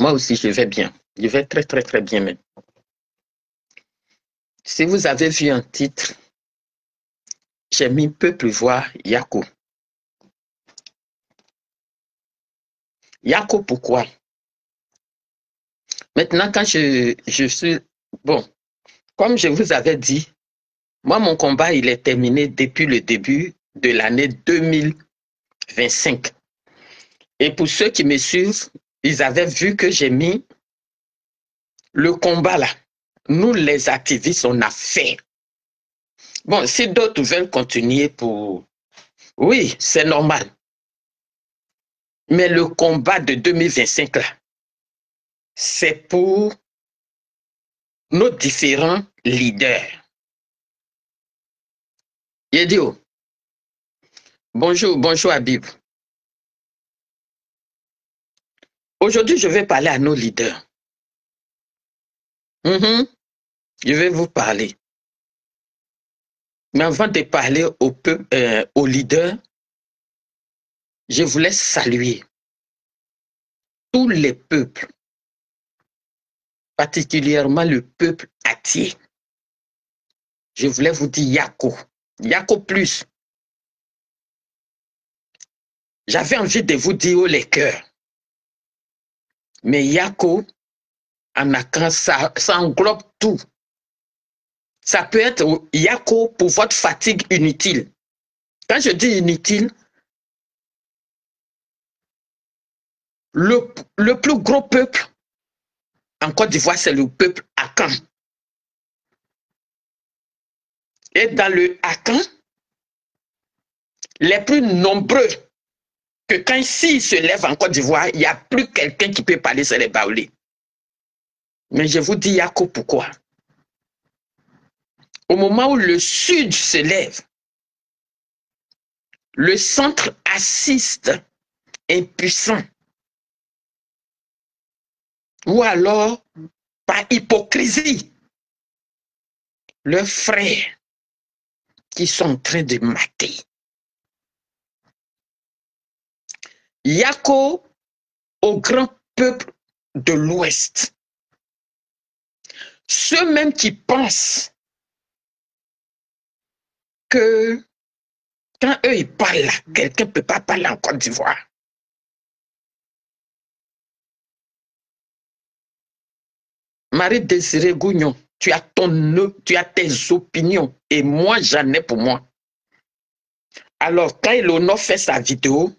Moi aussi, je vais bien. Je vais très, très, très bien même. Si vous avez vu un titre, j'ai mis Peuple voir Yako. Yako, pourquoi? Maintenant, quand je suis... Bon, comme je vous avais dit, moi, mon combat, il est terminé depuis le début de l'année 2025. Et pour ceux qui me suivent, ils avaient vu que j'ai mis le combat là. Nous, les activistes, on a fait. Bon, si d'autres veulent continuer pour... Oui, c'est normal. Mais le combat de 2025 là, c'est pour nos différents leaders. Yedio, bonjour, bonjour Habib. Aujourd'hui, je vais parler à nos leaders. Je vais vous parler. Mais avant de parler aux leaders, je voulais saluer tous les peuples, particulièrement le peuple atié. Je voulais vous dire Yako. Yako plus. J'avais envie de vous dire haut les cœurs. Mais Yako, en Akan, ça englobe tout. Ça peut être Yako pour votre fatigue inutile. Quand je dis inutile, le plus gros peuple en Côte d'Ivoire, c'est le peuple Akan. Et dans le Akan, les plus nombreux, que quand s'ils se lèvent en Côte d'Ivoire, il n'y a plus quelqu'un qui peut parler, c'est les Baoulés. Mais je vous dis Yako pourquoi. Au moment où le Sud se lève, le centre assiste impuissant. Ou alors, par hypocrisie, leurs frères qui sont en train de mater. Yako au grand peuple de l'Ouest. Ceux-mêmes qui pensent que quand eux ils parlent là, quelqu'un ne peut pas parler en Côte d'Ivoire. Marie-Désirée Gougnon, tu as tes opinions et moi j'en ai pour moi. Alors quand Eleonore fait sa vidéo,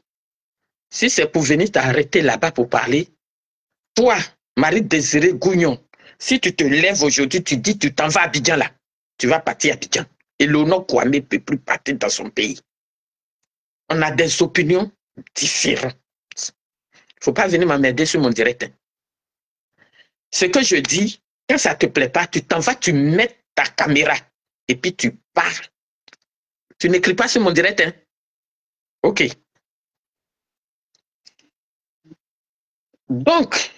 si c'est pour venir t'arrêter là-bas pour parler, toi, Marie-Désirée Gougnon, si tu te lèves aujourd'hui, tu dis tu t'en vas à Abidjan là, tu vas partir à Abidjan. Eleonore Kwame ne peut plus partir dans son pays. On a des opinions différentes. Il ne faut pas venir m'emmerder sur mon direct. Ce que je dis, quand ça ne te plaît pas, tu t'en vas, tu mets ta caméra et puis tu parles. Tu n'écris pas sur mon direct. Hein? OK. Donc,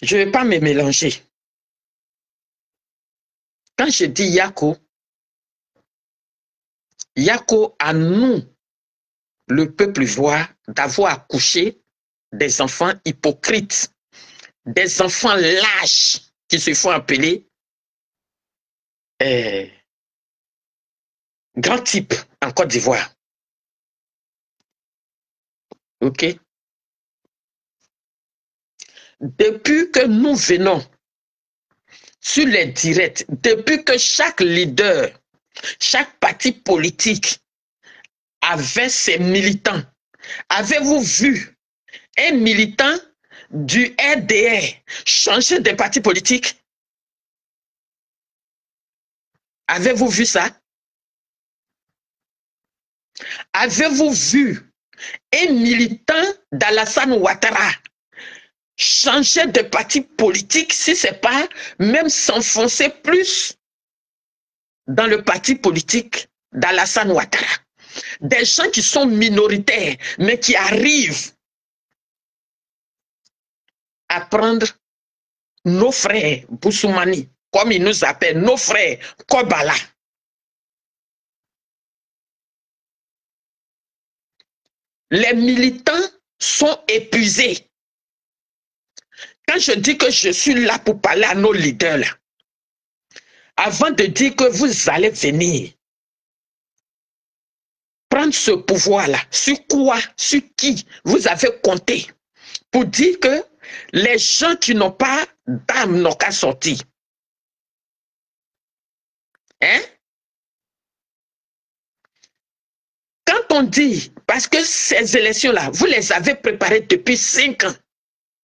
je ne vais pas me mélanger. Quand je dis Yako, Yako à nous, le peuple ivoire, d'avoir accouché des enfants hypocrites, des enfants lâches qui se font appeler grand type en Côte d'Ivoire. OK? Depuis que nous venons sur les directs, depuis que chaque leader, chaque parti politique avait ses militants, avez-vous vu un militant du RDR changer de parti politique? Avez-vous vu ça? Avez-vous vu un militant d'Alassane Ouattara changer de parti politique, si ce n'est pas même s'enfoncer plus dans le parti politique d'Alassane Ouattara? Des gens qui sont minoritaires, mais qui arrivent à prendre nos frères Boussoumani, comme ils nous appellent, nos frères Kobala. Les militants sont épuisés. Quand je dis que je suis là pour parler à nos leaders, là, avant de dire que vous allez venir prendre ce pouvoir-là, sur quoi, sur qui vous avez compté pour dire que les gens qui n'ont pas d'âme n'ont qu'à sortir. Hein? Quand on dit, parce que ces élections-là, vous les avez préparées depuis 5 ans,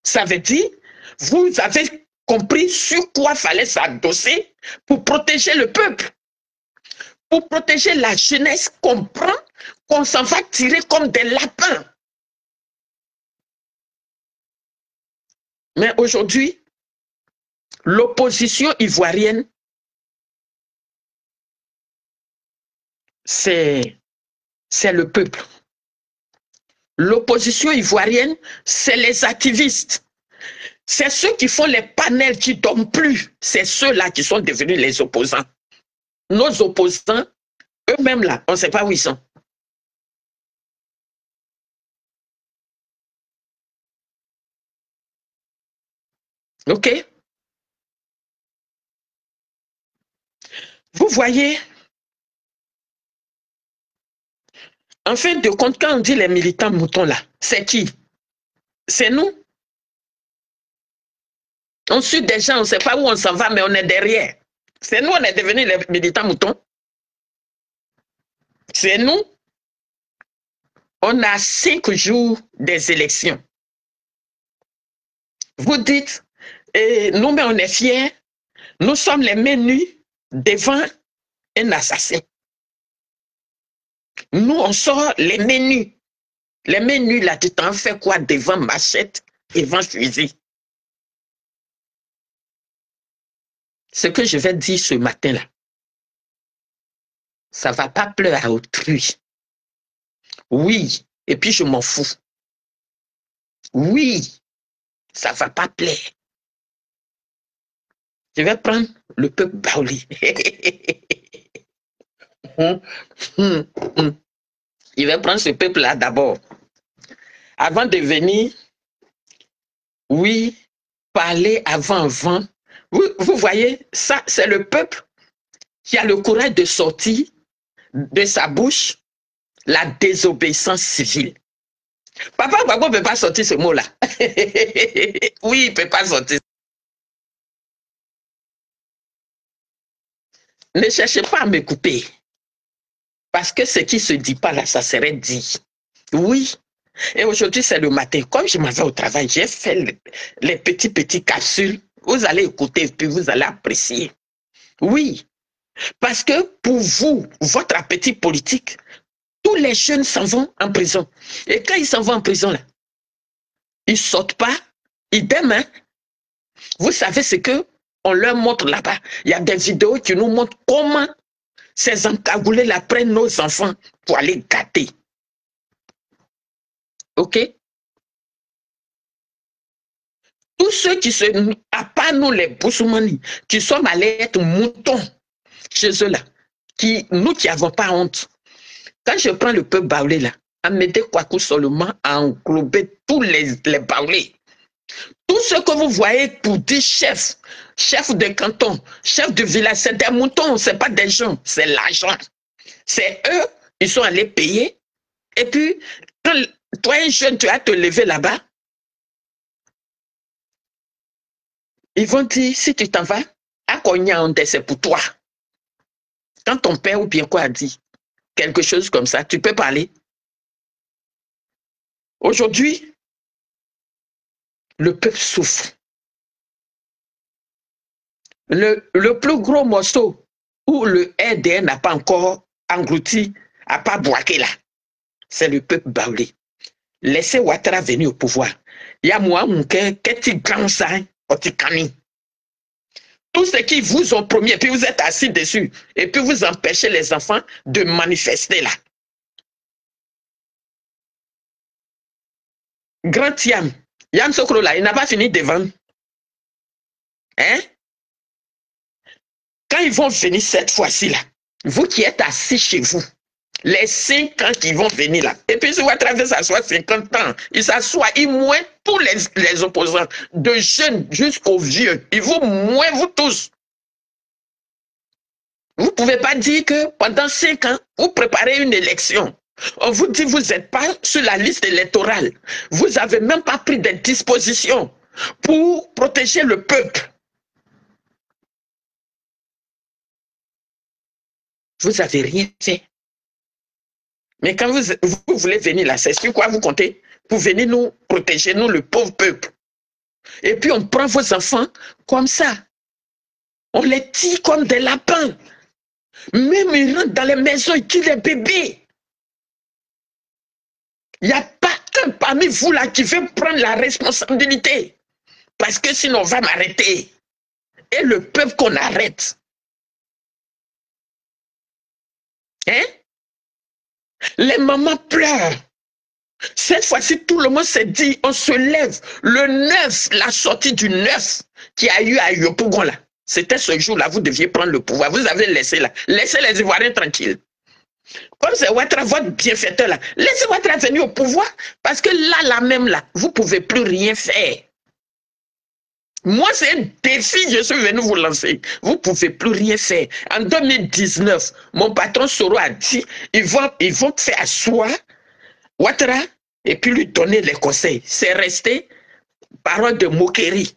ça veut dire, vous avez compris sur quoi fallait s'adosser pour protéger le peuple, pour protéger la jeunesse, comprend qu'on s'en va tirer comme des lapins. Mais aujourd'hui, l'opposition ivoirienne, c'est le peuple. L'opposition ivoirienne, c'est les activistes. C'est ceux qui font les panels qui ne dorment plus. C'est ceux-là qui sont devenus les opposants. Nos opposants, eux-mêmes là, on ne sait pas où ils sont. OK? Vous voyez, en fin de compte, quand on dit les militants moutons là, c'est qui? C'est nous. On suit des gens, on ne sait pas où on s'en va, mais on est derrière. C'est nous, on est devenus les militants moutons. C'est nous. On a 5 jours des élections. Vous dites, nous, mais on est fiers, nous sommes les menus devant un assassin. Nous, on sort les menus. Les menus, là, tu t'en fais quoi devant machette et devant fusil? Ce que je vais dire ce matin-là, ça ne va pas plaire à autrui. Oui, et puis je m'en fous. Oui, ça ne va pas plaire. Je vais prendre le peuple baouli. Il va prendre ce peuple-là d'abord. Avant de venir, oui, parler avant. Vous voyez, ça, c'est le peuple qui a le courage de sortir de sa bouche la désobéissance civile. Papa Gbagbo ne peut pas sortir ce mot-là. Oui, il ne peut pas sortir. Ne cherchez pas à me couper. Parce que ce qui ne se dit pas là, ça serait dit. Oui. Et aujourd'hui, c'est le matin. Comme je m'en vais au travail, j'ai fait les petits capsules. Vous allez écouter et puis vous allez apprécier. Oui. Parce que pour vous, votre appétit politique, tous les jeunes s'en vont en prison. Et quand ils s'en vont en prison, là, ils ne sortent pas. Idem, hein? Vous savez ce que on leur montre là-bas. Il y a des vidéos qui nous montrent comment ces encagoulés là prennent nos enfants pour aller gâter. OK? Tous ceux qui se, à part nous les Boussoumani, qui sommes allés être moutons chez eux là, nous qui n'avons pas honte. Quand je prends le peuple baoulé là, Amédée Kouakou seulement a englobé tous les baoulés. Tout ce que vous voyez pour dire chef de canton, chef de village, c'est des moutons, ce n'est pas des gens, c'est l'argent. C'est eux, ils sont allés payer. Et puis, quand toi, un jeune, tu vas te lever là-bas, ils vont dire, si tu t'en vas, à Konya, c'est pour toi. Quand ton père ou bien quoi a dit quelque chose comme ça, tu peux parler. Aujourd'hui, le peuple souffre. Le plus gros morceau où le RDN n'a pas encore englouti, n'a pas boaqué là, c'est le peuple baoulé. Laissez Ouattara venir au pouvoir. Il y a moi, mon cœur, qu'est-ce grand ça, Otikani. Tout ce qui vous ont promis, et puis vous êtes assis dessus, et puis vous empêchez les enfants de manifester là. Grand Yam, Yam Sokro là, il n'a pas fini de vendre. Hein? Quand ils vont venir cette fois-ci là, vous qui êtes assis chez vous, Les 5 ans qui vont venir là. Et puis si Ouattara s'assoit 50 ans, il s'assoit, il moins tous les opposants, de jeunes jusqu'aux vieux. Il vous moins vous tous. Vous ne pouvez pas dire que pendant 5 ans, vous préparez une élection. On vous dit que vous n'êtes pas sur la liste électorale. Vous n'avez même pas pris des dispositions pour protéger le peuple. Vous n'avez rien fait. Mais quand vous voulez venir là, c'est sur quoi vous comptez? Pour venir nous protéger, nous, le pauvre peuple. Et puis on prend vos enfants comme ça. On les tire comme des lapins. Même ils rentrent dans les maisons, ils tuent les bébés. Il n'y a pas un parmi vous là qui veut prendre la responsabilité. Parce que sinon on va m'arrêter. Et le peuple qu'on arrête. Hein? Les mamans pleurent. Cette fois-ci, tout le monde s'est dit, on se lève. Le 9, la sortie du 9 qui a eu à Yopougon là. C'était ce jour-là, vous deviez prendre le pouvoir. Vous avez laissé là. Laissez les Ivoiriens tranquilles. Comme c'est Ouattara, votre bienfaiteur là. Laissez Ouattara venir au pouvoir. Parce que là même là, vous ne pouvez plus rien faire. Moi, c'est un défi, je suis venu vous lancer. Vous ne pouvez plus rien faire. En 2019, mon patron Soro a dit, ils vont faire asseoir Ouattara et puis lui donner les conseils. C'est resté parole de moquerie.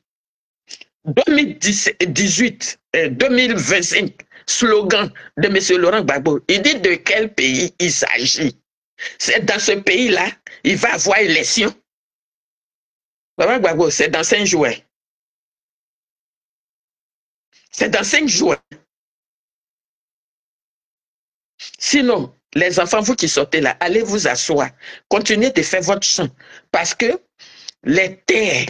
2018, 2025, slogan de M. Laurent Gbagbo. Il dit de quel pays il s'agit. C'est dans ce pays-là, il va avoir élection. Laurent Gbagbo, c'est dans 5 jours. C'est dans 5 jours. Sinon, les enfants, vous qui sortez là, allez vous asseoir. Continuez de faire votre chant. Parce que les terres,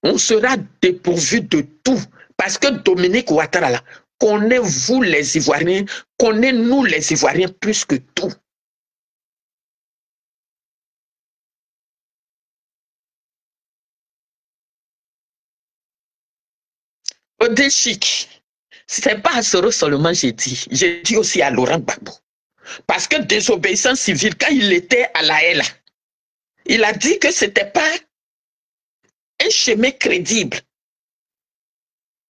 on sera dépourvu de tout. Parce que Dominique Ouattara, là, connaît vous les Ivoiriens, connaît nous les Ivoiriens plus que tout. Odé Chic, c'est pas à Soro seulement j'ai dit aussi à Laurent Gbagbo. Parce que désobéissance civile, quand il était à la L, il a dit que c'était pas un chemin crédible.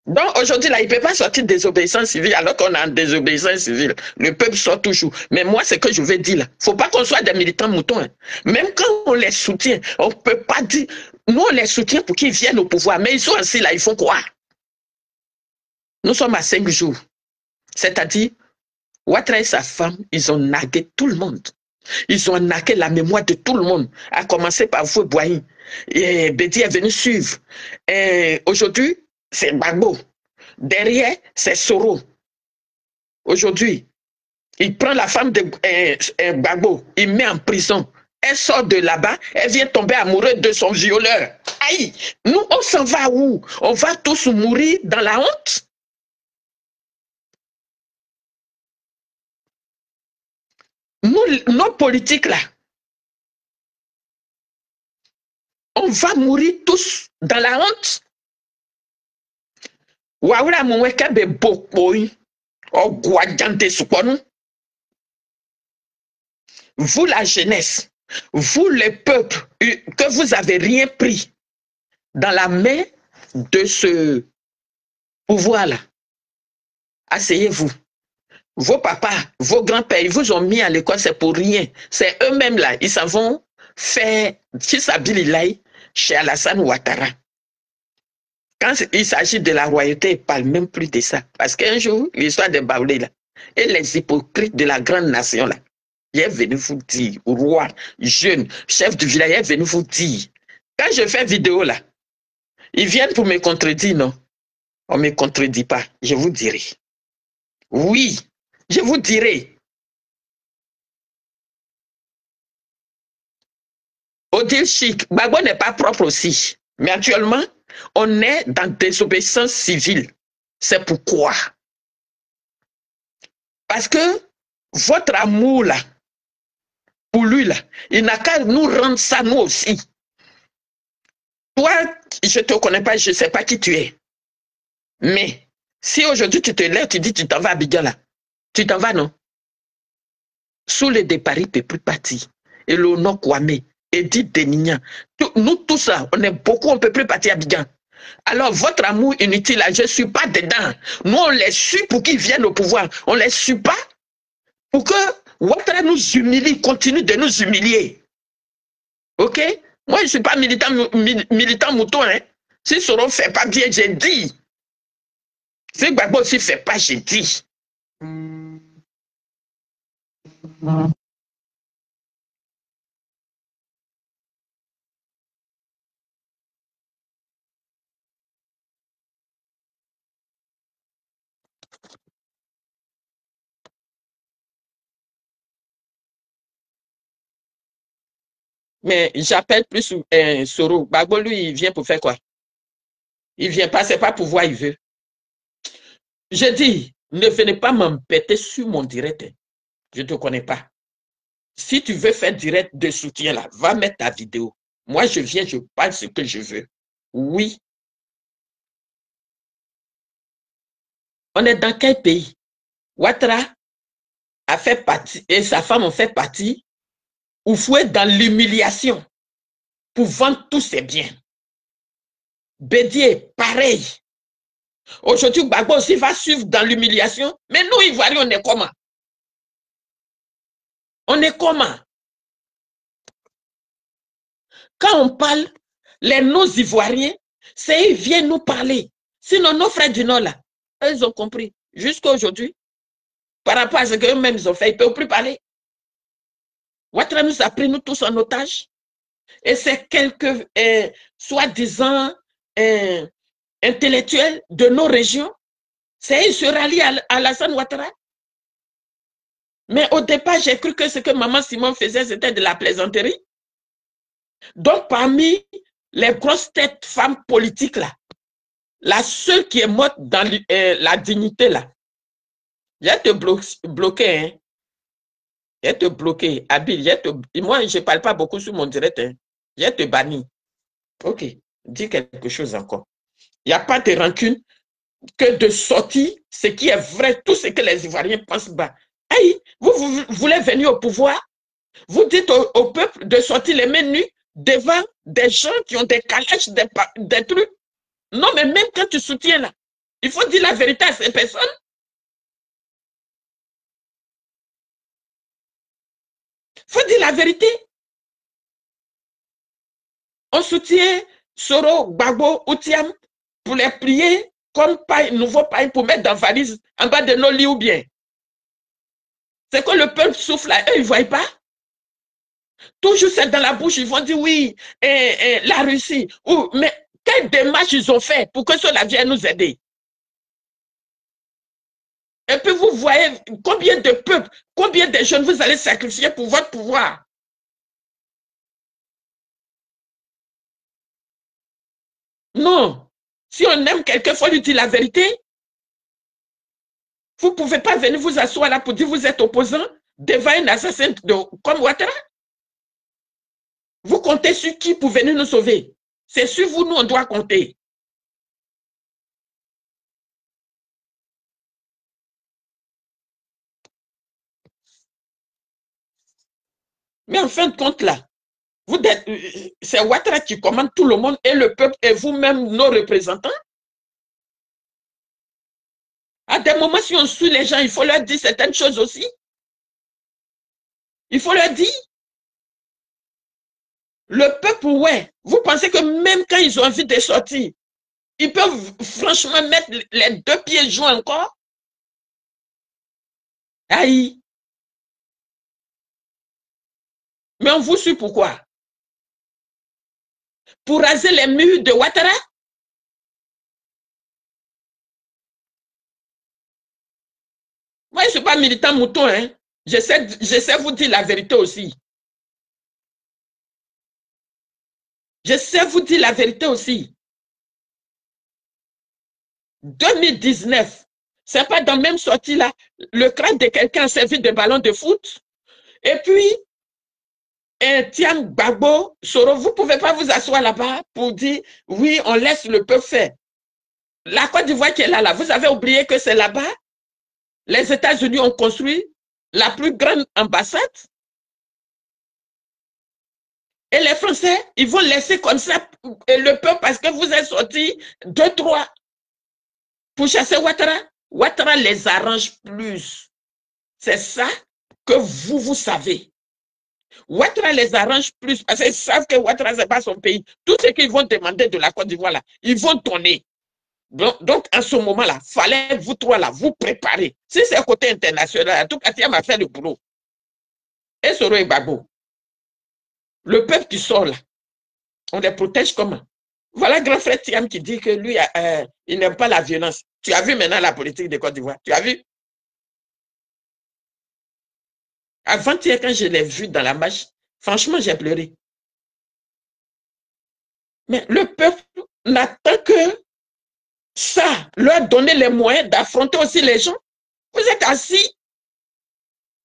Donc aujourd'hui, là, il ne peut pas sortir de désobéissance civile alors qu'on est en désobéissance civile. Le peuple sort toujours. Mais moi, c'est que je vais dire là. Il ne faut pas qu'on soit des militants moutons. Hein. Même quand on les soutient, on ne peut pas dire. Nous, on les soutient pour qu'ils viennent au pouvoir. Mais ils sont assis là, ils font quoi? Nous sommes à 5 jours. C'est-à-dire, Ouattara et sa femme, ils ont nagué tout le monde. Ils ont nagué la mémoire de tout le monde. À commencer par Foué Boigny. Et Bédi est venu suivre. Aujourd'hui, c'est Gbagbo. Derrière, c'est Soro. Aujourd'hui, il prend la femme de Gbagbo, il met en prison. Elle sort de là-bas, elle vient tomber amoureuse de son violeur. Aïe, nous, on s'en va où? On va tous mourir dans la honte? Nous, nos politiques là, on va mourir tous dans la honte? Waoula mouweka be bokoi, o guadjante soukonu. Vous la jeunesse, vous les peuples, que vous avez rien pris dans la main de ce pouvoir-là, asseyez-vous. Vos papas, vos grands-pères, ils vous ont mis à l'école, c'est pour rien. C'est eux-mêmes là, ils s'en vont faire fils Abililaï chez Alassane Ouattara. Quand il s'agit de la royauté, ils ne parlent même plus de ça. Parce qu'un jour, l'histoire de Baoulé là, et les hypocrites de la grande nation là, il est venu vous dire, roi, jeune, chef du village, il est venu vous dire. Quand je fais vidéo là, ils viennent pour me contredire, non? On ne me contredit pas, je vous dirai. Oui, je vous dirai. Odile Chic, Gbagbo n'est pas propre aussi. Mais actuellement, on est dans désobéissance civile. C'est pourquoi. Parce que votre amour là, pour lui là, il n'a qu'à nous rendre ça nous aussi. Toi, je ne te connais pas, je ne sais pas qui tu es. Mais si aujourd'hui tu te lèves, tu dis tu t'en vas à Abidjan là, tu t'en vas non? Sous le départ, il ne peut plus partir. Et le nom Kwame, Edith Denignan. Nous tous là, on est beaucoup, on ne peut plus partir à Abidjan. Alors, votre amour inutile, là, je ne suis pas dedans. Nous, on les suit pour qu'ils viennent au pouvoir. On ne les suit pas pour que Ouattara nous humilie, continue de nous humilier. OK? Moi, je ne suis pas militant mouton. Hein? Si Soro ne fait pas bien, j'ai dit. Si Gbagbo aussi ne fait pas, j'ai dit. Mais j'appelle plus Soro. Gbagbo, lui, il vient pour faire quoi? Il vient pas, c'est pas pour voir, il veut. Je dis, ne venez pas m'embêter sur mon direct. Je ne te connais pas. Si tu veux faire direct de soutien là, va mettre ta vidéo. Moi, je viens, je parle ce que je veux. Oui. On est dans quel pays? Ouattara a fait partie, et sa femme ont fait partie, ou fouet dans l'humiliation pour vendre tous ses biens. Bédier, pareil. Aujourd'hui, Gbagbo aussi va suivre dans l'humiliation. Mais nous, Ivoiriens, on est comment? On est comment? Quand on parle, les non-Ivoiriens, c'est ils viennent nous parler. Sinon, nos frères du Nord, là, ils ont compris. Jusqu'à aujourd'hui, par rapport à ce qu'eux-mêmes ils ont fait, ils ne peuvent plus parler. Ouattara nous a pris, nous tous, en otage. Et c'est quelques, soi-disant, intellectuels de nos régions, c'est ils se rallient à Alassane Ouattara. Mais au départ, j'ai cru que ce que Maman Simon faisait, c'était de la plaisanterie. Donc, parmi les grosses têtes femmes politiques, là, la seule qui est morte dans la dignité, là, je vais te bloquer, hein. Je vais te bloquer, Abil. Moi, je ne parle pas beaucoup sur mon direct. Hein. Je vais te bannir. Ok, dis quelque chose encore. Il n'y a pas de rancune que de sortir ce qui est vrai, tout ce que les Ivoiriens pensent bas. Hey, vous voulez venir au pouvoir, vous dites au peuple de sortir les mains nues devant des gens qui ont des calages, des trucs. Non, mais même quand tu soutiens là, il faut dire la vérité à ces personnes. Il faut dire la vérité. On soutient Soro, Gbagbo, Outiam pour les prier comme paille, nouveau paille pour mettre dans la valise en bas de nos lits ou bien. C'est que le peuple souffle là, eux, ils ne voient pas. Toujours c'est dans la bouche, ils vont dire oui, la Russie. Mais quelle démarche ils ont fait pour que cela vienne nous aider? Et puis vous voyez combien de peuples, combien de jeunes vous allez sacrifier pour votre pouvoir. Non. Si on aime quelqu'un, il faut lui dire la vérité. Vous ne pouvez pas venir vous asseoir là pour dire que vous êtes opposant devant un assassin comme Ouattara. Vous comptez sur qui pour venir nous sauver? C'est sur vous, nous, on doit compter. Mais en fin de compte, là, c'est Ouattara qui commande tout le monde et le peuple et vous-même, nos représentants. À des moments, si on suit les gens, il faut leur dire certaines choses aussi. Il faut leur dire. Le peuple, ouais. Vous pensez que même quand ils ont envie de sortir, ils peuvent franchement mettre les deux pieds joints encore? Aïe. Mais on vous suit pourquoi? Pour raser les murs de Ouattara? Moi, je ne suis pas militant mouton, hein. Je sais vous dire la vérité aussi. Je sais vous dire la vérité aussi. 2019, c'est pas dans la même sortie là, le crâne de quelqu'un a servi de ballon de foot. Et puis, Tiam Gbagbo, Soro, vous ne pouvez pas vous asseoir là-bas pour dire, oui, on laisse le peuple faire. La Côte d'Ivoire qui est là, vous avez oublié que c'est là-bas. Les États-Unis ont construit la plus grande ambassade. Et les Français, ils vont laisser comme ça le peuple parce que vous êtes sortis 2-3 pour chasser Ouattara. Ouattara les arrange plus. C'est ça que vous savez. Ouattara les arrange plus parce qu'ils savent que Ouattara, ce n'est pas son pays. Tout ce qu'ils vont demander de la Côte d'Ivoire, là, ils vont donner. Donc, en ce moment-là, il fallait vous trois là, vous préparer. Si c'est côté international, tout cas, Tiam a fait le boulot. Et Soro et Gbagbo, le peuple qui sort là, on les protège comment? Voilà grand frère Tiam qui dit que lui, il n'aime pas la violence. Tu as vu maintenant la politique de Côte d'Ivoire? Tu as vu? Avant-hier, quand je l'ai vu dans la marche, franchement, j'ai pleuré. Mais le peuple n'attend que ça, leur donner les moyens d'affronter aussi les gens. Vous êtes assis,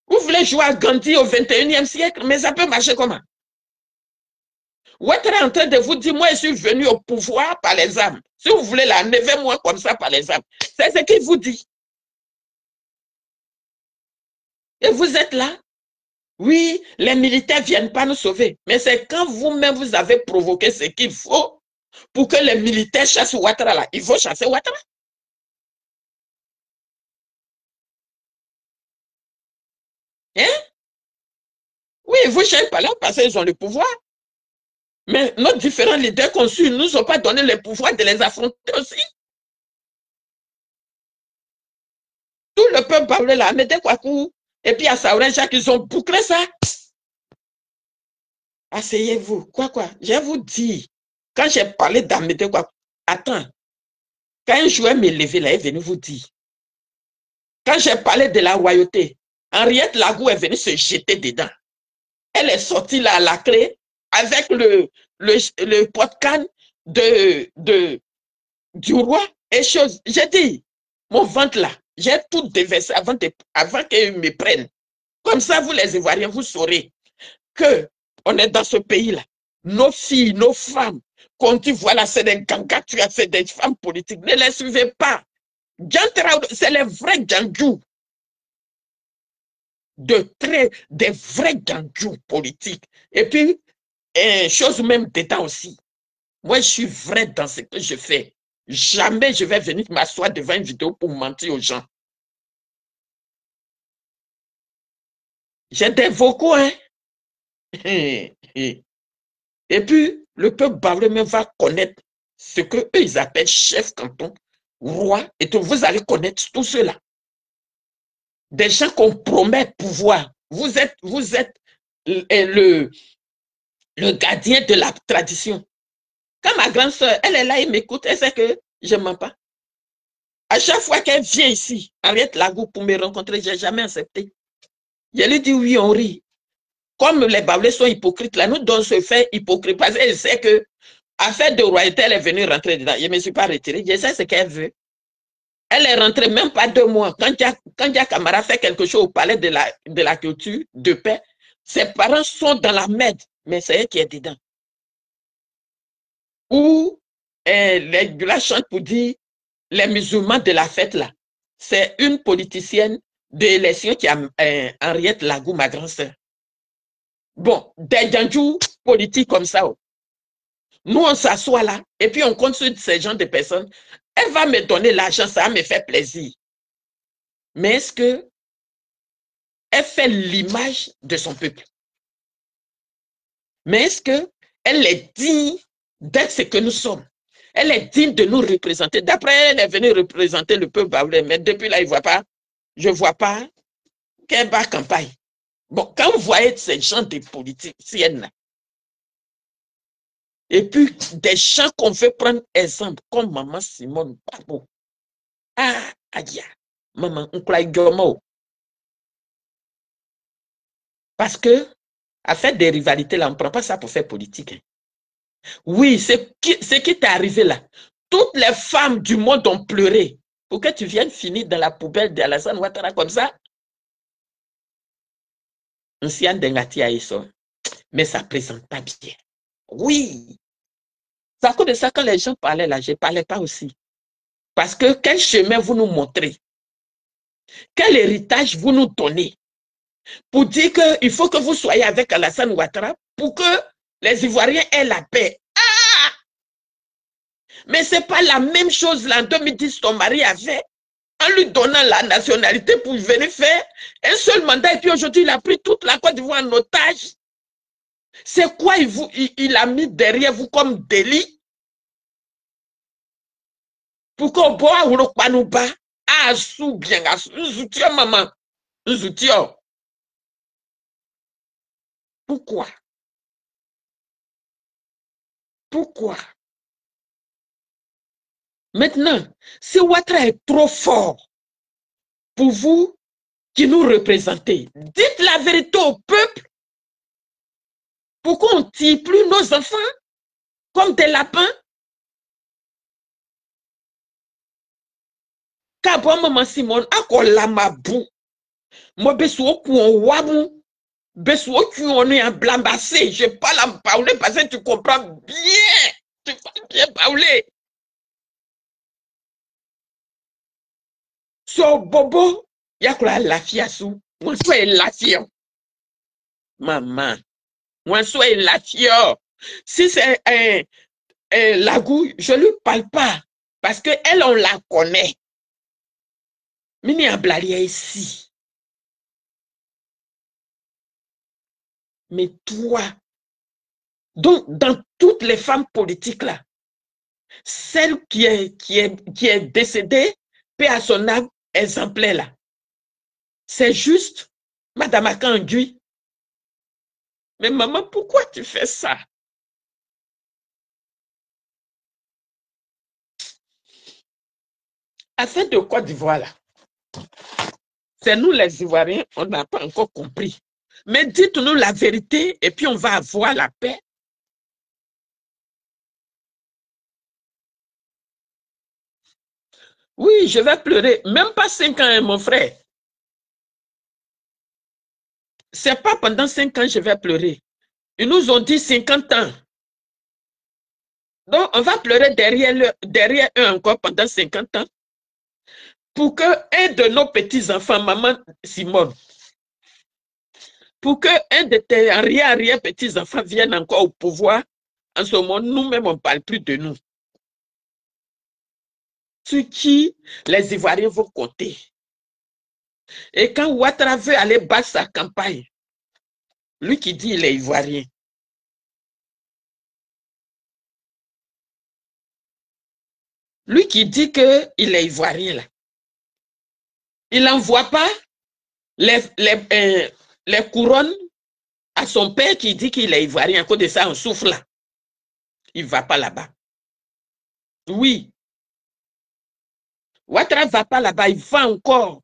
vous voulez jouer à Gandhi au 21e siècle, mais ça peut marcher comment? Ouattara est en train de vous dire, moi, je suis venu au pouvoir par les armes. Si vous voulez l'enlever-moi comme ça par les armes, c'est ce qu'il vous dit. Et vous êtes là. Oui, les militaires ne viennent pas nous sauver. Mais c'est quand vous-même, vous avez provoqué ce qu'il faut pour que les militaires chassent Ouattara là. Il faut chasser Ouattara. Hein? Oui, ils vous chassent pas là parce qu'ils ont le pouvoir. Mais nos différents leaders qu'on suit ne nous ont pas donné le pouvoir de les affronter aussi. Tout le peuple parlait là, Amédée Kouakou, et puis à Saouré Jacques, ils ont bouclé ça. Asseyez-vous. Quoi? Je vous dis, quand j'ai parlé d'Amédée Kouakou, attends, quand un joueur m'est levé là, il est venu vous dire. Quand j'ai parlé de la royauté, Henriette Lagou est venue se jeter dedans. Elle est sortie là à la clé avec le pot-canne du roi et chose. J'ai dit, mon ventre là, j'ai tout déversé avant qu'ils me prennent. Comme ça, vous les Ivoiriens, vous saurez que on est dans ce pays-là. Nos filles, nos femmes, quand tu vois là, c'est des gangas, tu as fait des femmes politiques. Ne les suivez pas. C'est les vrais gandjous. Des vrais gandjous politiques. Et puis, chose même dedans aussi. Moi, je suis vrai dans ce que je fais. Jamais je vais venir m'asseoir devant une vidéo pour mentir aux gens. J'ai des vocaux, hein. Et puis, le peuple barlemien va connaître ce qu'eux, ils appellent chef canton, roi, et tout. Vous allez connaître tout cela. Des gens qu'on promet pouvoir. Vous êtes le gardien de la tradition. Quand ma grande soeur, elle est là, elle m'écoute, elle sait que je ne mens pas. À chaque fois qu'elle vient ici, Henriette Lagou, pour me rencontrer, je n'ai jamais accepté. Je lui dis oui, on rit. Comme les Bablés sont hypocrites, là, nous devons se faire hypocrite parce qu'elle sait que affaire de royauté, elle est venue rentrer dedans. Je ne me suis pas retirée. Je sais ce qu'elle veut. Elle est rentrée même pas 2 mois. Quand Dia Camara fait quelque chose au palais de la culture, de paix, ses parents sont dans la merde, mais c'est elle qui est dedans. Ou les Gula chantent pour dire les musulmans de la fête là. C'est une politicienne de l'élection qui a Henriette Lagou, ma grand-sœur. Bon, des Djandjou politiques comme ça. Nous, on s'assoit là et puis on compte sur ces gens de personnes. Elle va me donner l'argent, ça me fait plaisir. Mais est-ce que elle fait l'image de son peuple? Mais est-ce qu'elle est digne d'être ce que nous sommes? Elle est digne de nous représenter. D'après elle est venue représenter le peuple baoulé, mais depuis là, je ne vois pas qu'elle bat campagne. Bon, quand vous voyez ces gens de politiciennes là, et puis des gens qu'on veut prendre exemple, comme Maman Simone Babo. Ah, aïe, Maman, on croit que parce que, à faire des rivalités là, on ne prend pas ça pour faire politique. Hein. Oui, ce qui t'est arrivé là, toutes les femmes du monde ont pleuré pour que tu viennes finir dans la poubelle d'Alassane Ouattara comme ça. Mais ça ne présente pas bien. Oui. C'est à cause de ça que les gens parlaient là, je ne parlais pas aussi. Parce que quel chemin vous nous montrez? Quel héritage vous nous donnez? pour dire qu'il faut que vous soyez avec Alassane Ouattara pour que les Ivoiriens aient la paix. Ah! Mais ce n'est pas la même chose là. En 2010, ton mari a fait, en lui donnant la nationalité pour venir faire un seul mandat. Et puis aujourd'hui, il a pris toute la Côte d'Ivoire en otage. C'est quoi il a mis derrière vous comme délit? Pour qu'on boit ou le panouba? Ah, sous bien, nous maman. Nous. Pourquoi? Pourquoi? Maintenant, si Ouattara est trop fort pour vous qui nous représentez, dites la vérité au peuple. Pourquoi on ne tire plus nos enfants comme des lapins? Kabo maman Simone, akola mabu. Moi, besoin qu'on wabu. Besoin qu'on est en blambassé. Je parle en parler parce que tu comprends bien. Tu parles bien parler. So bobo, yakula lafia sou. Moi, sois lafia. Maman, moi, sois lafia. Si c'est un Lagou, je ne lui parle pas. Parce qu'elle, on la connaît. Mini en blaria ici. Mais toi, donc, dans toutes les femmes politiques là, celle qui est décédée, paix à son âme, exemplaire là, c'est juste Madame Akandui. Mais maman, pourquoi tu fais ça? Afin de Côte d'Ivoire là, c'est nous les Ivoiriens, on n'a pas encore compris. Mais dites-nous la vérité et puis on va avoir la paix. Oui, je vais pleurer. Même pas 5 ans, hein, mon frère. C'est pas pendant 5 ans que je vais pleurer. Ils nous ont dit 50 ans. Donc, on va pleurer derrière eux encore pendant 50 ans pour que un de nos petits-enfants, maman Simone, pour que un de tes arrière-petits-enfants vienne encore au pouvoir. En ce moment, nous-mêmes, on ne parle plus de nous. Sur qui les Ivoiriens vont compter. Et quand Ouattara veut aller battre sa campagne, lui qui dit il est Ivoirien, lui qui dit qu'il est Ivoirien, là, il n'envoie pas les couronnes à son père qui dit qu'il est Ivoirien. À cause de ça, on souffle là. Il ne va pas là-bas. Oui. Ouattara ne va pas là-bas. Il va encore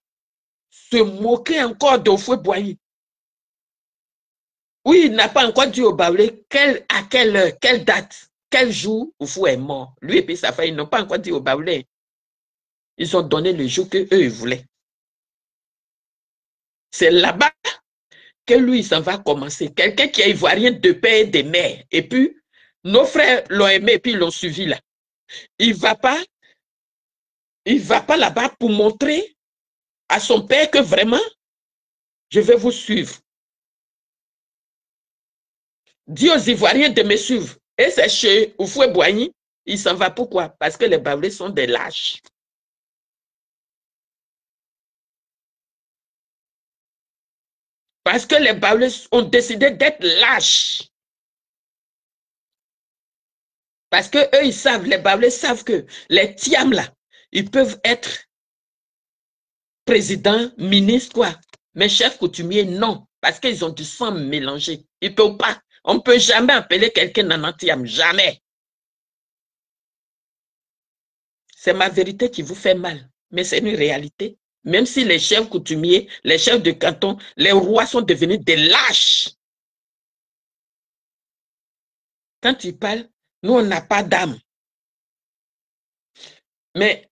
se moquer encore d'Houphouët-Boigny. Oui, il n'a pas encore dit au Baoulé à quelle heure, quelle date, quel jour Houphouët est mort. Lui et puis sa famille, ils n'ont pas encore dit au Baoulé. Ils ont donné le jour qu'eux, ils voulaient. C'est là-bas que lui, il s'en va commencer. Quelqu'un qui est ivoirien de père et de mère. Et puis, nos frères l'ont aimé et puis ils l'ont suivi là. Il ne va pas là-bas pour montrer à son père que vraiment, je vais vous suivre. Dis aux Ivoiriens de me suivre. Et c'est chez Houphouët-Boigny, il s'en va. Pourquoi? Parce que les Baoulés sont des lâches. Parce que les Baoulés ont décidé d'être lâches. Parce que eux, ils savent, les Baoulés savent que les Tiam là, ils peuvent être présidents, ministres, quoi. Mais chefs coutumiers, non. Parce qu'ils ont du sang mélangé. Ils ne peuvent pas. On ne peut jamais appeler quelqu'un Nana Tiam. Jamais. C'est ma vérité qui vous fait mal. Mais c'est une réalité. Même si les chefs coutumiers, les chefs de canton, les rois sont devenus des lâches. Quand tu parles, nous, on n'a pas d'âme. Mais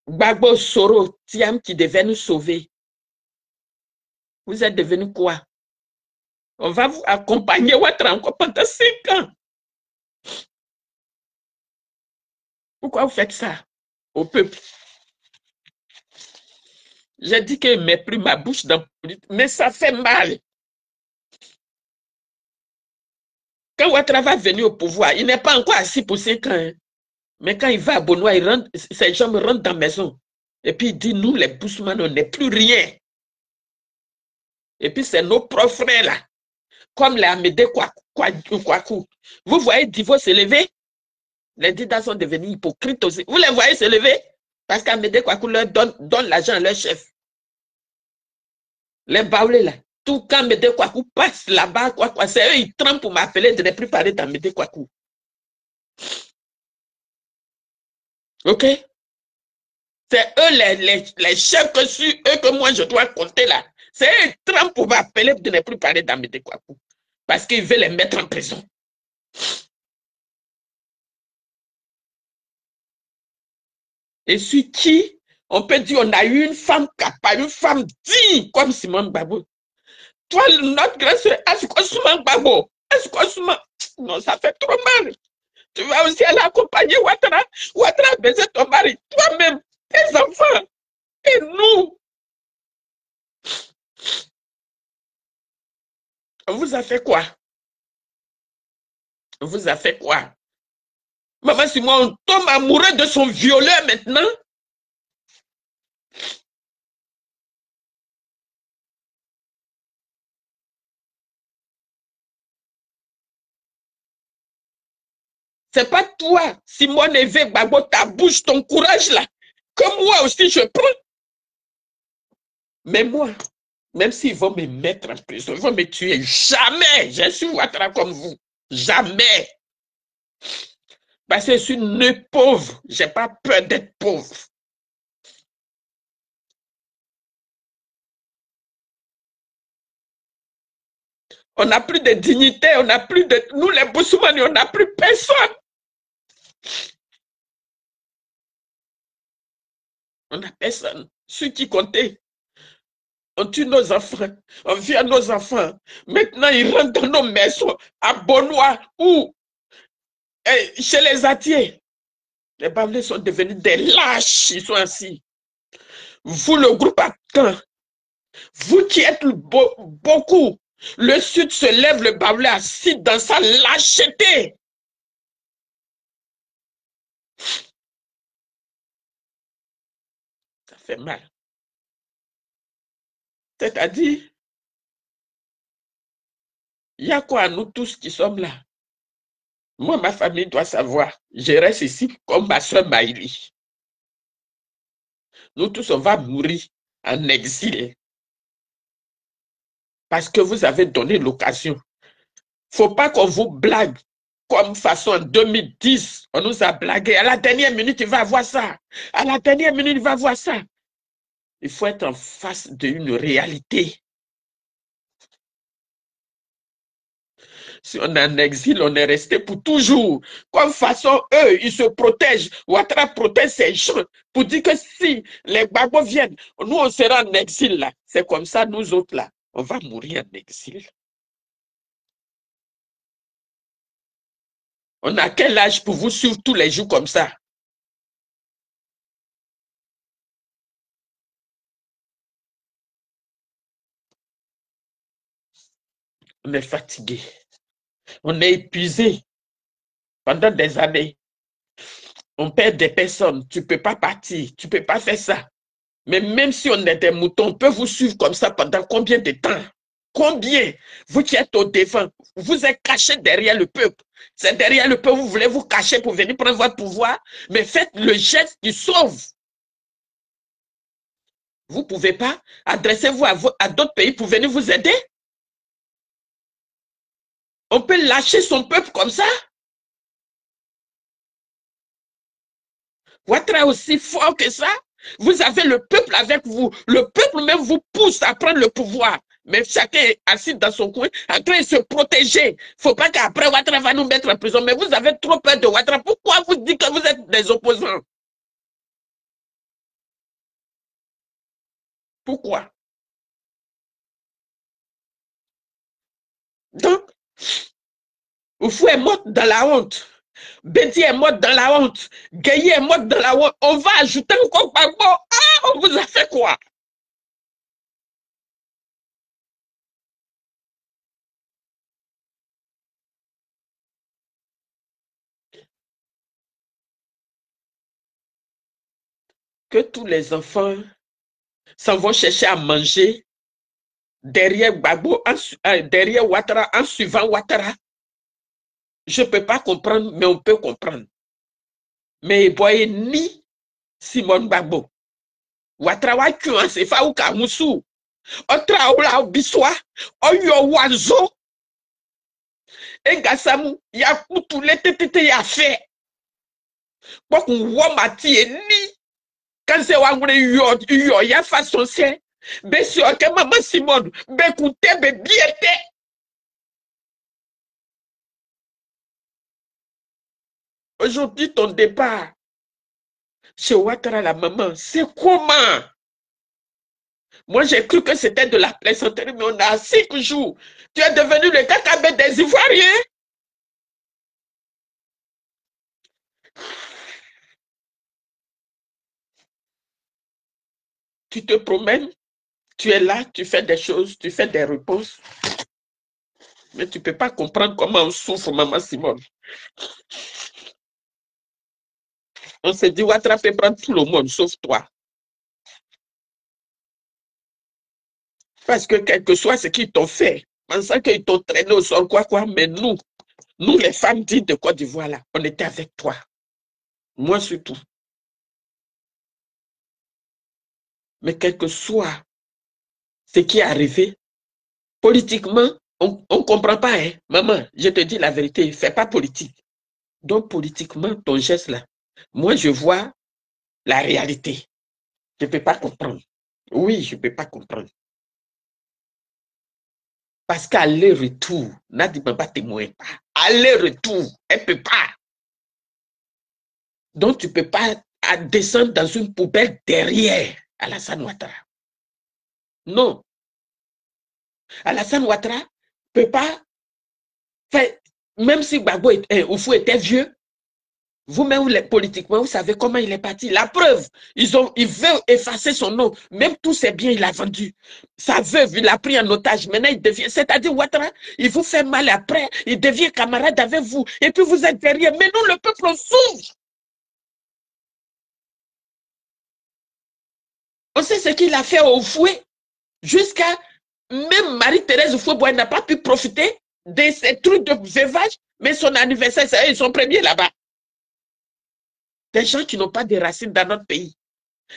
Gbagbo Soro, Tiam qui devait nous sauver, vous êtes devenus quoi? On va vous accompagner encore pendant 5 ans. Pourquoi vous faites ça au peuple? J'ai dit qu'il ne met plus ma bouche dans politique, mais ça fait mal. Quand Ouattara va venir au pouvoir, il n'est pas encore assis pour 5 ans. Hein. Mais quand il va à Bonois, ces gens me rentrent dans la maison. Et puis il dit, nous, les Bousman, on n'est plus rien. Et puis c'est nos propres frères là, comme les Amédée Kouakou. Vous voyez Divo s'élever? Les Didas sont devenus hypocrites aussi. Vous les voyez s'élever? Parce qu'Amédée Kouakou leur donne l'argent à leur chef. Les Baoulés là. Tout quand Amédée Kouakou passe là-bas, c'est eux, ils tremblent pour m'appeler de ne plus parler d'Amédée Kouakou. Ok? C'est eux les chefs que sur eux que moi je dois compter là. C'est eux qui tremblent pour m'appeler de ne plus parler d'Amédée Kouakou. Parce qu'ils veulent les mettre en prison. Et sur qui on peut dire on a eu une femme capable, une femme digne comme Simone Gbagbo. Toi, notre grand soeur, Asuko Simone Gbagbo. Non, ça fait trop mal. Tu vas aussi aller accompagner Ouattara. Ouattara a baisé ton mari. Toi-même, tes enfants. Et nous. On vous a fait quoi? On vous a fait quoi? Maman Simon, on tombe amoureux de son violeur maintenant. C'est pas toi, Simone Eve Gbagbo, ta bouche, ton courage là. Que moi aussi je prends. Mais moi, même s'ils vont me mettre en prison, ils vont me tuer. Jamais je suis Ouattara comme vous. Jamais. Parce que je suis une pauvre. Je n'ai pas peur d'être pauvre. On n'a plus de dignité, on n'a plus de... Nous les Boussoumani, on n'a plus personne. On n'a personne. Ceux qui comptaient, on tue nos enfants, on viole nos enfants. Maintenant, ils rentrent dans nos maisons, à Bonois ou chez les Atiers. Les Baoulés sont devenus des lâches, ils sont assis. Vous, le groupe Akan, vous qui êtes beaucoup, le Sud se lève, le Baoulé assis dans sa lâcheté. Ça fait mal. C'est-à-dire, il y a quoi à nous tous qui sommes là? Moi, ma famille doit savoir. Je reste ici comme ma soeur Maïli. Nous tous, on va mourir en exil. Parce que vous avez donné l'occasion. Il ne faut pas qu'on vous blague. Comme façon en 2010, on nous a blagué. À la dernière minute, il va avoir ça. À la dernière minute, il va avoir ça. Il faut être en face d'une réalité. Si on est en exil, on est resté pour toujours. Comme façon, eux, ils se protègent. Ouattara protège ces gens pour dire que si les Gbagbo viennent, nous, on sera en exil là. C'est comme ça, nous autres là, on va mourir en exil. On a quel âge pour vous suivre tous les jours comme ça? On est fatigué. On est épuisé pendant des années. On perd des personnes. Tu ne peux pas partir. Tu ne peux pas faire ça. Mais même si on est des moutons, on peut vous suivre comme ça pendant combien de temps? Combien? Vous qui êtes au devant, vous êtes caché derrière le peuple. C'est derrière le peuple, vous voulez vous cacher pour venir prendre votre pouvoir, mais faites le geste qui sauve. Vous ne pouvez pas. Adressez-vous à d'autres pays pour venir vous aider. On peut lâcher son peuple comme ça. Ouattara est aussi fort que ça. Vous avez le peuple avec vous. Le peuple même vous pousse à prendre le pouvoir. Mais chacun est assis dans son coin, en train de se protéger. Il ne faut pas qu'après Ouattara va nous mettre en prison. Mais vous avez trop peur de Ouattara. Pourquoi vous dites que vous êtes des opposants? Pourquoi? Donc, Oufou est morte dans la honte. Betty est morte dans la honte. Gueye est morte dans la honte. On va ajouter encore Gbagbo. Ah, on vous a fait quoi? que tous les enfants s'en vont chercher à manger derrière Gbagbo, derrière Ouattara, en suivant Ouattara. Je ne peux pas comprendre, mais on peut comprendre. Mais voyez ni Simone Gbagbo, Ouattara wa kuan se fa ou kamusu, otra ola biswa, oyo wazo, et gasamu, ya kutu le tete ya fait. Pour qu'on voit mati et ni, quand c'est wangre yo ya façon c'est, be si ok maman Simone, be koute be biete. Aujourd'hui, ton départ chez Ouattara, la maman, c'est comment? Moi, j'ai cru que c'était de la plaisanterie, mais on a 5 jours. Tu es devenu le cacabé des Ivoiriens. Tu te promènes, tu es là, tu fais des choses, tu fais des réponses. Mais tu ne peux pas comprendre comment on souffre, maman Simone. On s'est dit, Ouattara peut prendre tout le monde, sauf toi. Parce que quel que soit ce qu'ils t'ont fait, pensant qu'ils t'ont traîné au sol, quoi, mais nous les femmes dignes de Côte d'Ivoire, là, on était avec toi. Moi surtout. Mais quel que soit ce qui est arrivé, politiquement, on ne comprend pas, hein. Maman, je te dis la vérité, fais pas politique. Donc, politiquement, ton geste là, moi, je vois la réalité. Je ne peux pas comprendre. Oui, je ne peux pas comprendre. Parce qu'aller-retour, Nadi Baba ne témoigne pas. Aller-retour, elle ne peut pas. Donc, tu ne peux pas descendre dans une poubelle derrière Alassane Ouattara. Non. Alassane Ouattara ne peut pas faire, même si Gbagbo Oufou était vieux, vous-même, politiquement, vous savez comment il est parti. La preuve, il veut effacer son nom. Même tous ses biens, il a vendu. Sa veuve, il a pris en otage. Maintenant, il devient, c'est-à-dire, Ouattara, il vous fait mal après. Il devient camarade avec vous. Et puis, vous êtes derrière. Mais nous, le peuple, on souffre. On sait ce qu'il a fait au fouet. Jusqu'à, même Marie-Thérèse Fouet, n'a pas pu profiter de ces trucs de veuvage. Mais son anniversaire, c'est son premier là-bas. Des gens qui n'ont pas de racines dans notre pays.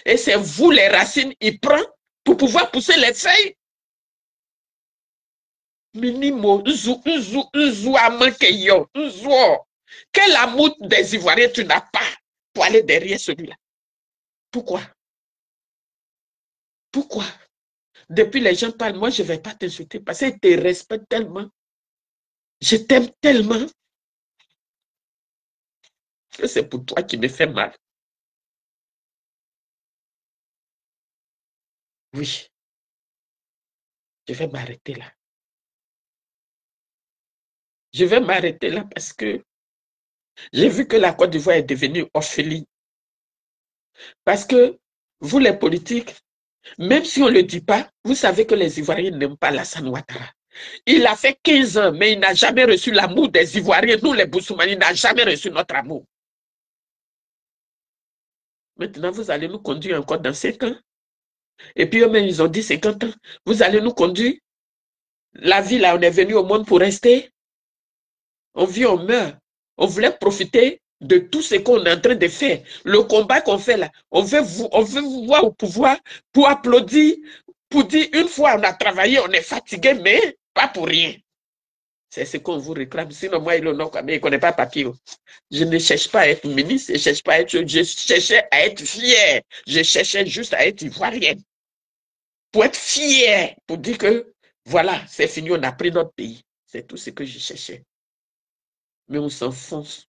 Et c'est vous, les racines, il prend pour pouvoir pousser les feuilles. Minimo, quel amour des Ivoiriens tu n'as pas pour aller derrière celui-là? Pourquoi? Pourquoi? Depuis les gens parlent, moi je ne vais pas t'insulter parce qu'ils te respectent tellement. Je t'aime tellement que c'est pour toi qui me fait mal. Oui, je vais m'arrêter là. Je vais m'arrêter là parce que j'ai vu que la Côte d'Ivoire est devenue orpheline. Parce que vous, les politiques, même si on ne le dit pas, vous savez que les Ivoiriens n'aiment pas Alassane Ouattara. Il a fait 15 ans, mais il n'a jamais reçu l'amour des Ivoiriens. Nous, les Boussoumani, il n'a jamais reçu notre amour. Maintenant, vous allez nous conduire encore dans 5 ans. Et puis eux-mêmes, ils ont dit 50 ans. Vous allez nous conduire. La vie, là, on est venu au monde pour rester. On vit, on meurt. On voulait profiter de tout ce qu'on est en train de faire. Le combat qu'on fait là, on veut vous voir au pouvoir pour applaudir, pour dire une fois on a travaillé, on est fatigué, mais pas pour rien. C'est ce qu'on vous réclame. Sinon, moi, il ne connaît pas papier. Je ne cherche pas à être ministre, je ne cherche pas à être. Je cherchais à être fier. Je cherchais juste à être ivoirienne. Pour être fier, pour dire que voilà, c'est fini, on a pris notre pays. C'est tout ce que je cherchais. Mais on s'enfonce.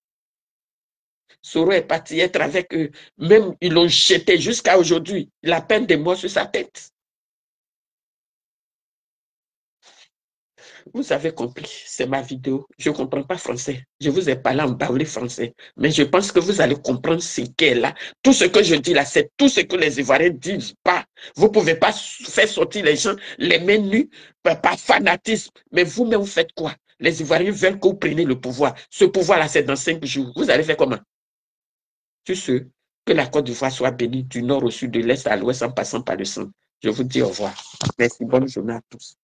Soro est parti être avec eux. Même ils l'ont jeté jusqu'à aujourd'hui. Il a peine de mort sur sa tête. Vous avez compris, c'est ma vidéo. Je ne comprends pas français. Je vous ai parlé en baoulé français. Mais je pense que vous allez comprendre ce qu'est là. Tout ce que je dis là, c'est tout ce que les Ivoiriens disent pas. Vous ne pouvez pas faire sortir les gens les mains nues par fanatisme. Mais vous-même, vous faites quoi? Les Ivoiriens veulent que vous preniez le pouvoir. Ce pouvoir-là, c'est dans 5 jours. Vous allez faire comment? Sur ce, Que la Côte d'Ivoire soit bénie du nord au sud, de l'est à l'ouest, en passant par le centre. Je vous dis au revoir. Merci. Bonne journée à tous.